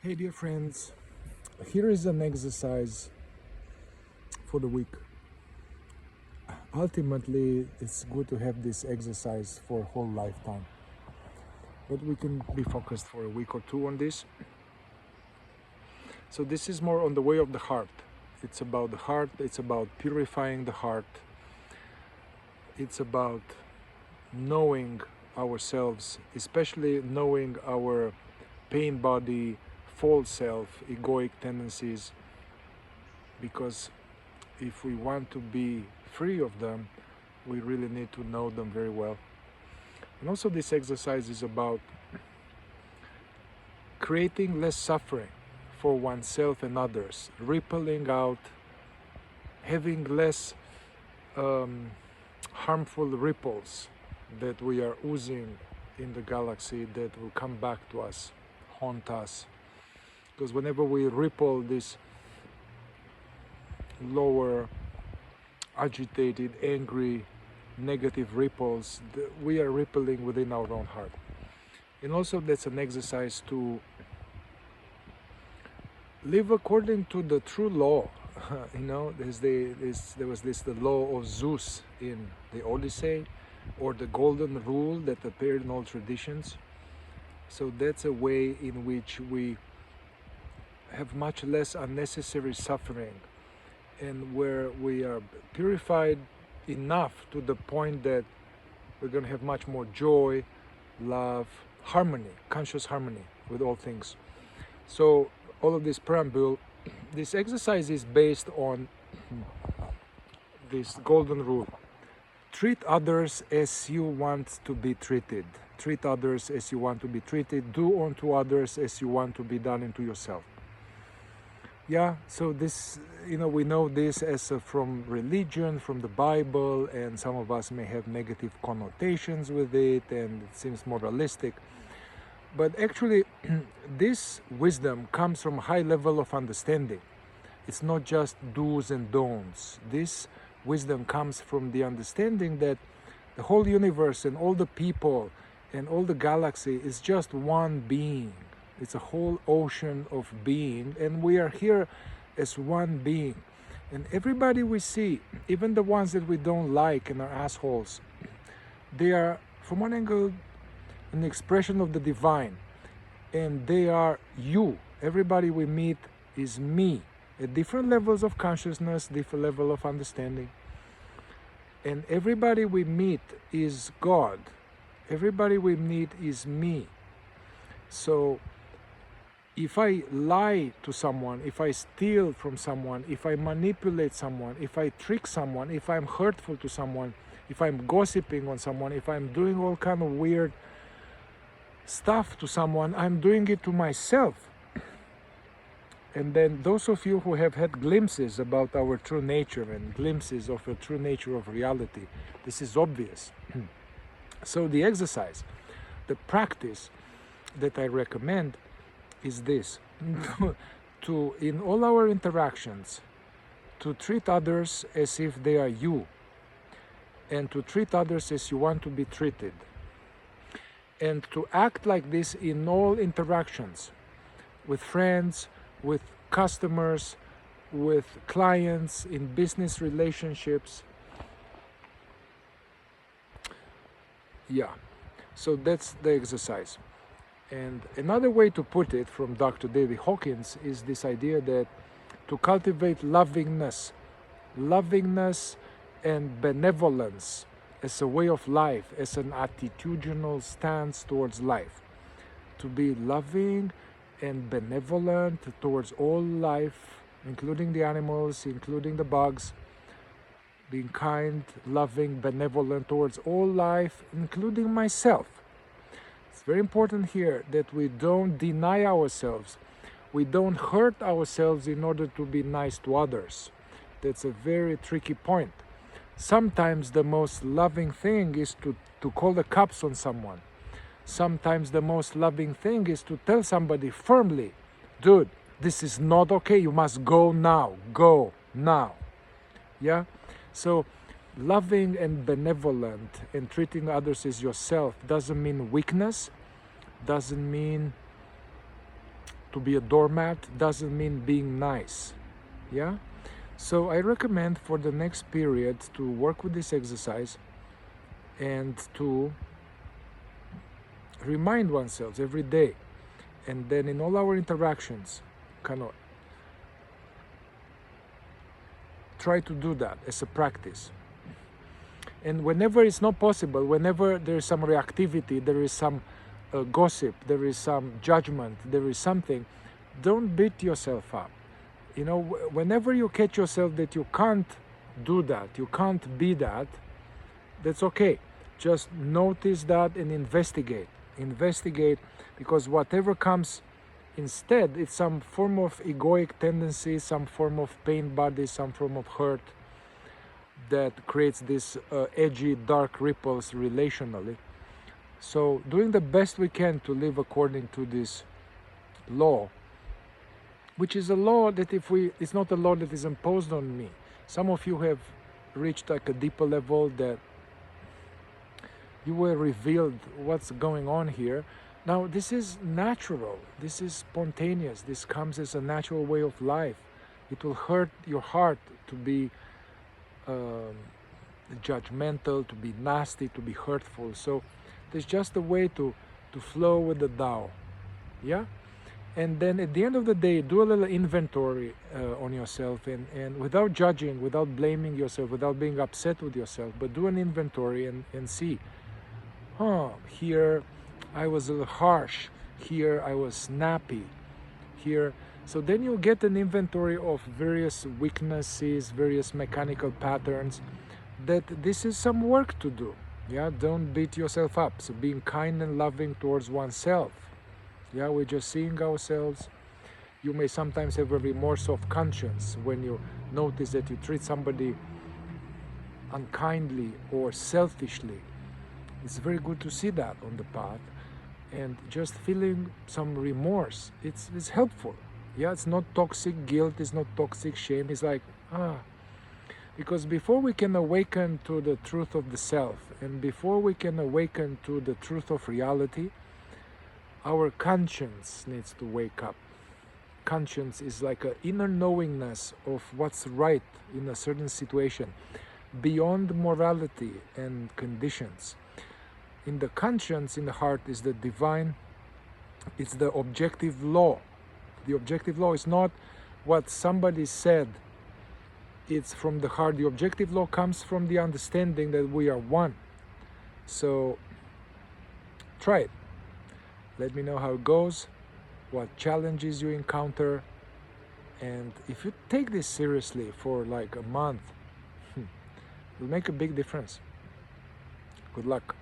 Hey dear friends, here is an exercise for the week. Ultimately, it's good to have this exercise for a whole lifetime, but we can be focused for a week or two on this. So this is more on the way of the heart. It's about the heart, it's about purifying the heart, it's about knowing ourselves, especially knowing our pain body, false self, egoic tendencies, because if we want to be free of them, we really need to know them very well. And also this exercise is about creating less suffering for oneself and others, rippling out, having less harmful ripples that we are oozing in the galaxy that will come back to us, haunt us. Because whenever we ripple this lower, agitated, angry, negative ripples, we are rippling within our own heart. And also that's an exercise to live according to the true law. There was the law of Zeus in the Odyssey, or the golden rule that appeared in all traditions. So that's a way in which we have much less unnecessary suffering, and where we are purified enough to the point that we're going to have much more joy, love, harmony, conscious harmony with all things. So all of this preamble, this exercise is based on this golden rule. Treat others as you want to be treated. Treat others as you want to be treated. Do unto others as you want to be done unto yourself. Yeah, so this, we know this as from religion, from the Bible, and some of us may have negative connotations with it, and it seems moralistic. But actually, this wisdom comes from a high level of understanding. It's not just do's and don'ts. This wisdom comes from the understanding that the whole universe and all the people and all the galaxy is just one being. It's a whole ocean of being, and we are here as one being. And everybody we see, even the ones that we don't like and are assholes, they are, from one angle, an expression of the divine. And they are you. Everybody we meet is me, at different levels of consciousness, different level of understanding. And everybody we meet is God. Everybody we meet is me. So if I lie to someone, if I steal from someone, if I manipulate someone, if I trick someone, if I'm hurtful to someone, if I'm gossiping on someone, if I'm doing all kind of weird stuff to someone, I'm doing it to myself. And then those of you who have had glimpses about our true nature and glimpses of the true nature of reality, this is obvious. So the exercise, the practice that I recommend is this: to, in all our interactions, to treat others as if they are you, and to treat others as you want to be treated, and to act like this in all interactions, with friends, with customers, with clients, in business relationships. Yeah, so that's the exercise. And another way to put it from Dr. David Hawkins is this idea that to cultivate lovingness and benevolence as a way of life, as an attitudinal stance towards life. To be loving and benevolent towards all life, including the animals, including the bugs. Being kind, loving, benevolent towards all life, including myself. It's very important here that we don't deny ourselves. We don't hurt ourselves in order to be nice to others. That's a very tricky point. Sometimes the most loving thing is to call the cops on someone. Sometimes the most loving thing is to tell somebody firmly, dude, this is not okay, you must go now, go now. Yeah? So loving and benevolent and treating others as yourself doesn't mean weakness, doesn't mean to be a doormat doesn't mean being nice. Yeah? So I recommend for the next period to work with this exercise and to remind oneself every day, and then in all our interactions, kind of try to do that as a practice. And whenever it's not possible, whenever there is some reactivity, there is some gossip, there is some judgment, there is something, don't beat yourself up. You know, whenever you catch yourself that you can't do that, you can't be that, that's okay. Just notice that and investigate. Investigate, because whatever comes instead, it's some form of egoic tendency, some form of pain body, some form of hurt that creates this edgy, dark ripples relationally. So doing the best we can to live according to this law, which is a law that it's not a law that is imposed on me. Some of you have reached like a deeper level that you were revealed what's going on here. Now this is natural, this is spontaneous, this comes as a natural way of life. It will hurt your heart to be judgmental, to be nasty, to be hurtful. So there's just a way to flow with the Tao. Yeah? And then at the end of the day, do a little inventory on yourself, and without judging, without blaming yourself, without being upset with yourself, but do an inventory and see, here I was a little harsh, here I was snappy, here. So then you get an inventory of various weaknesses, various mechanical patterns, that this is some work to do. Yeah, don't beat yourself up. So being kind and loving towards oneself. Yeah, we're just seeing ourselves. You may sometimes have a remorse of conscience when you notice that you treat somebody unkindly or selfishly. It's very good to see that on the path, and just feeling some remorse. It's helpful. Yeah, it's not toxic guilt, it's not toxic shame. It's like, because before we can awaken to the truth of the self, and before we can awaken to the truth of reality, our conscience needs to wake up. Conscience is like an inner knowingness of what's right in a certain situation, beyond morality and conditions. In the conscience, in the heart, is the divine, it's the objective law. The objective law is not what somebody said, it's from the heart. The objective law comes from the understanding that we are one. So try it. Let me know how it goes, what challenges you encounter, and if you take this seriously for like a month, it'll make a big difference. Good luck.